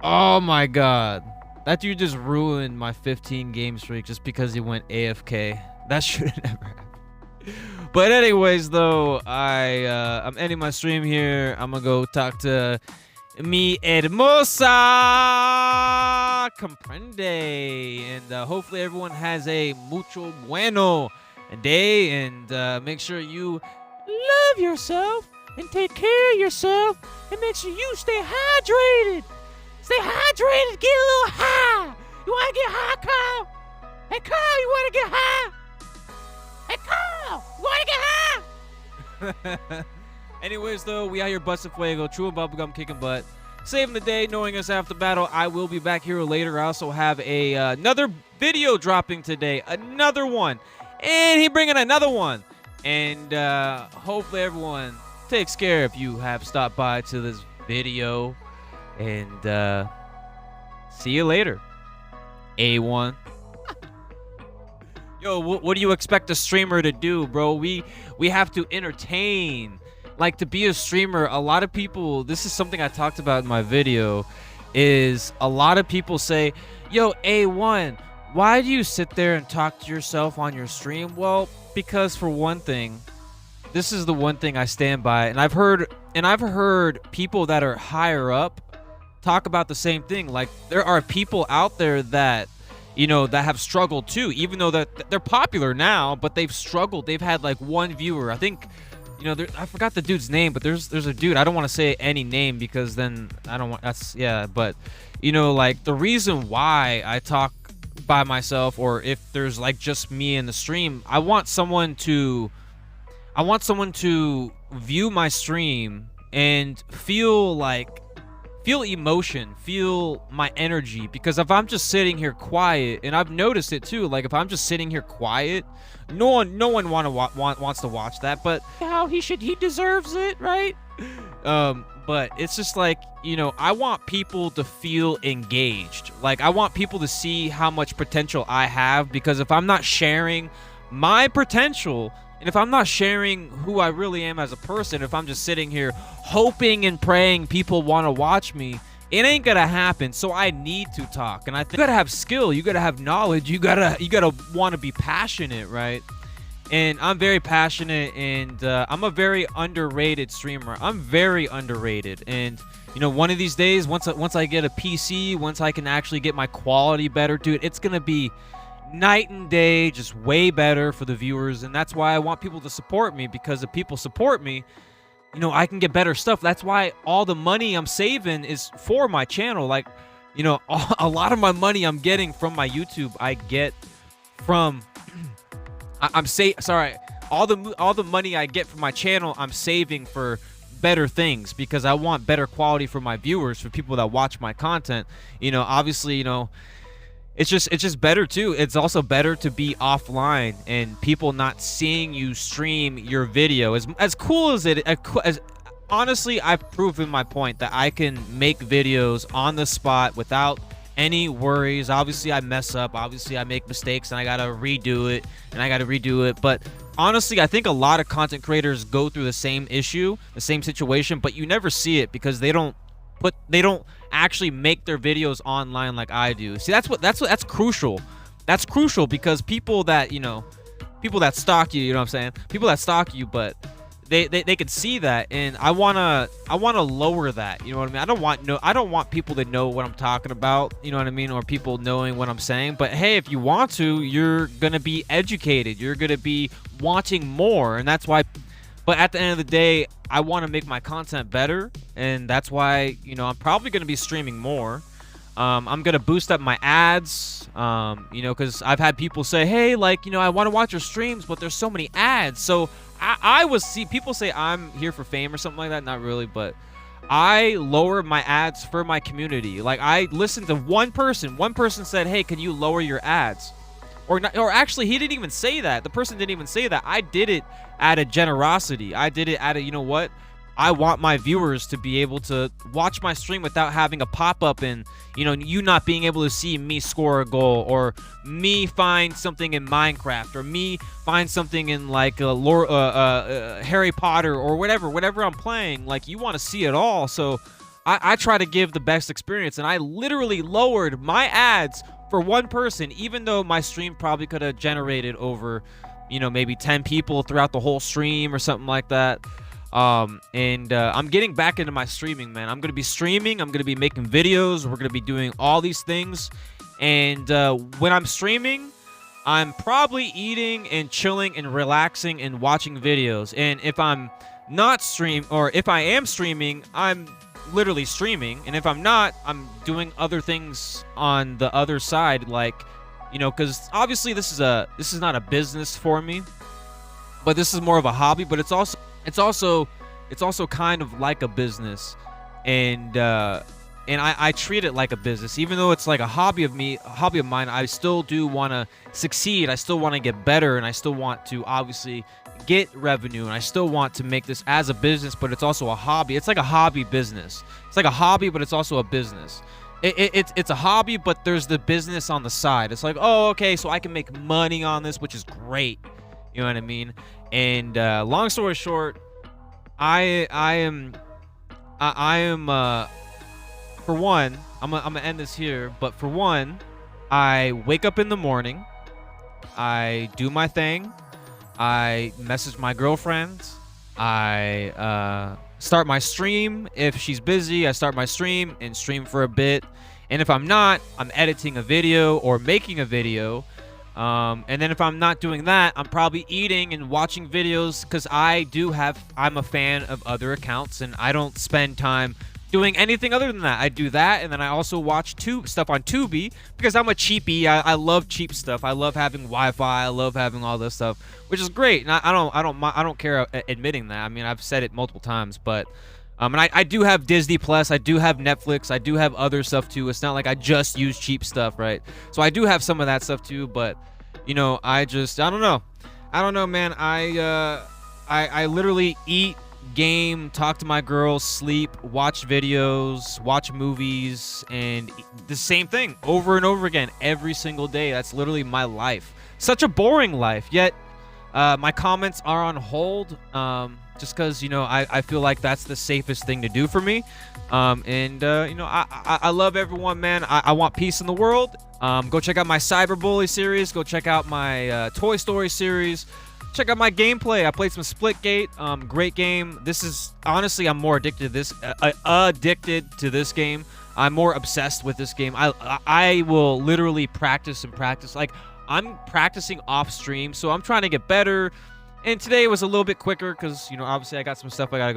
Oh my god. That dude just ruined my 15 game streak just because he went AFK. That should have never happened. But anyways, though, I'm ending my stream here. I'm gonna go talk to mi hermosa comprende, and hopefully everyone has a mucho bueno day, and make sure you love yourself and take care of yourself, and make sure you stay hydrated. Stay hydrated. Get a little high. You want to get high, Kyle? Hey, Kyle, you want to get high? Hey, Kyle, you want to get high? Anyways, though, we out here busting fuego. True and bubblegum kicking butt. Saving the day, knowing us after battle. I will be back here later. I also have another video dropping today. Another one. And he bringing another one. And hopefully everyone takes care if you have stopped by to this video. And see you later. A1. Yo, what do you expect a streamer to do, bro? We have to entertain. Like, to be a streamer, a lot of people, this is something I talked about in my video, is a lot of people say, yo, A1, why do you sit there and talk to yourself on your stream? Well, because for one thing, this is the one thing I stand by, and I've heard people that are higher up talk about the same thing. Like, there are people out there that, you know, that have struggled too, even though they're popular now, but they've struggled. They've had like one viewer. I think, you know, I forgot the dude's name, but there's a dude. I don't want to say any name because then I don't want, yeah, but you know, like, the reason why I talk by myself, or if there's like just me in the stream, I want someone to view my stream and feel emotion, feel my energy. Because if I'm just sitting here quiet, and I've noticed it too, like, if I'm just sitting here quiet, no one wants to watch that. But how he deserves it, right? But it's just like, you know, I want people to feel engaged. Like, I want people to see how much potential I have, because if I'm not sharing my potential, and if I'm not sharing who I really am as a person, if I'm just sitting here hoping and praying people want to watch me, it ain't gonna happen. So I need to talk, and I think you gotta have skill, you gotta have knowledge, you gotta want to be passionate, right? And I'm very passionate, and I'm a very underrated streamer. I'm very underrated, and you know, one of these days, once I get a PC, once I can actually get my quality better, dude, it's gonna be night and day, just way better for the viewers. And that's why I want people to support me, because if people support me, you know, I can get better stuff. That's why all the money I'm saving is for my channel. Like, you know, a lot of my money I'm getting from my YouTube, I get from all the money I get from my channel, I'm saving for better things, because I want better quality for my viewers, for people that watch my content. You know, obviously, you know, it's just better too. It's also better to be offline and people not seeing you stream your video. As cool as it, as honestly, I've proven my point that I can make videos on the spot without any worries. Obviously, I mess up. Obviously, I make mistakes and I gotta redo it. But honestly, I think a lot of content creators go through the same issue, the same situation, but you never see it because they don't actually make their videos online like I do. See, that's crucial. That's crucial, because people that, you know, people that stalk you, you know what I'm saying? People that stalk you, but they can see that, and I wanna lower that. You know what I mean? I don't want people to know what I'm talking about. You know what I mean? Or people knowing what I'm saying. But hey, if you want to, you're gonna be educated. You're gonna be wanting more, and that's why. But at the end of the day, I want to make my content better, and that's why, you know, I'm probably going to be streaming more. I'm going to boost up my ads, you know, because I've had people say, hey, like, you know, I want to watch your streams, but there's so many ads. So I was see people say I'm here for fame or something like that. Not really, but I lower my ads for my community. Like, I listened to one person. One person said, hey, can you lower your ads? Or actually, he didn't even say that. The person didn't even say that. I did it out of generosity. I did it out of, you know what? I want my viewers to be able to watch my stream without having a pop-up and, you know, you not being able to see me score a goal, or me find something in Minecraft, or me find something in, like, Harry Potter, or whatever I'm playing. Like, you want to see it all. So I try to give the best experience, and I literally lowered my ads for one person, even though my stream probably could have generated over, maybe 10 people throughout the whole stream or something like that. I'm getting back into my streaming, man. I'm gonna be streaming. I'm gonna be making videos. We're gonna be doing all these things, and when I'm streaming, I'm probably eating and chilling and relaxing and watching videos. And if I'm not if I am streaming, I'm literally streaming. And if I'm not, I'm doing other things on the other side, like, because obviously this is not a business for me, but this is more of a hobby. But it's also kind of like a business, and I treat it like a business, even though it's like a hobby of mine. I still do want to succeed. I still want to get better, and I still want to obviously get revenue, and I still want to make this as a business. But it's also a hobby. It's like a hobby business. It's like a hobby, but it's also a business. It's a hobby, but there's the business on the side. It's like, oh, okay, so I can make money on this, which is great. You know what I mean? And long story short, I am for one, I'm gonna end this here, but for one, I wake up in the morning, I do my thing, I message my girlfriend, I start my stream. If she's busy, I start my stream and stream for a bit, and if I'm not, I'm editing a video or making a video. And then if I'm not doing that, I'm probably eating and watching videos, because I'm a fan of other accounts, and I don't spend time doing anything other than that. I do that, and then I also watch stuff on Tubi, because I'm a cheapie. I love cheap stuff. I love having Wi-Fi. I love having all this stuff, which is great. And I don't care admitting that. I mean, I've said it multiple times, but and I do have Disney Plus. I do have Netflix. I do have other stuff too. It's not like I just use cheap stuff, right? So I do have some of that stuff too, but I don't know, man. I literally eat, game, talk to my girls, sleep, watch videos, watch movies, and the same thing over and over again every single day. That's literally my life. Such a boring life, yet my comments are on hold, just because I feel like that's the safest thing to do for me. I love everyone, man. I want peace in the world. Go check out my Cyberbully series. Go check out my Toy Story series. Check out my gameplay. I played some Splitgate. Great game. This is honestly, I'm more addicted to this game. I'm more obsessed with this game. I will literally practice and practice. Like, I'm practicing off stream, so I'm trying to get better. And today was a little bit quicker because obviously I got some stuff I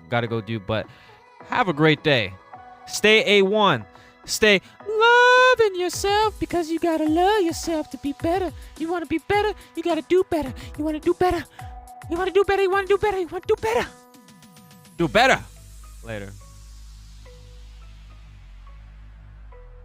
gotta go do. But have a great day. Stay A1. Stay loving yourself, because you gotta love yourself to be better. You wanna be better, you gotta do better. You wanna do better. You wanna do better, you wanna do better, you wanna do better. Do better. Later.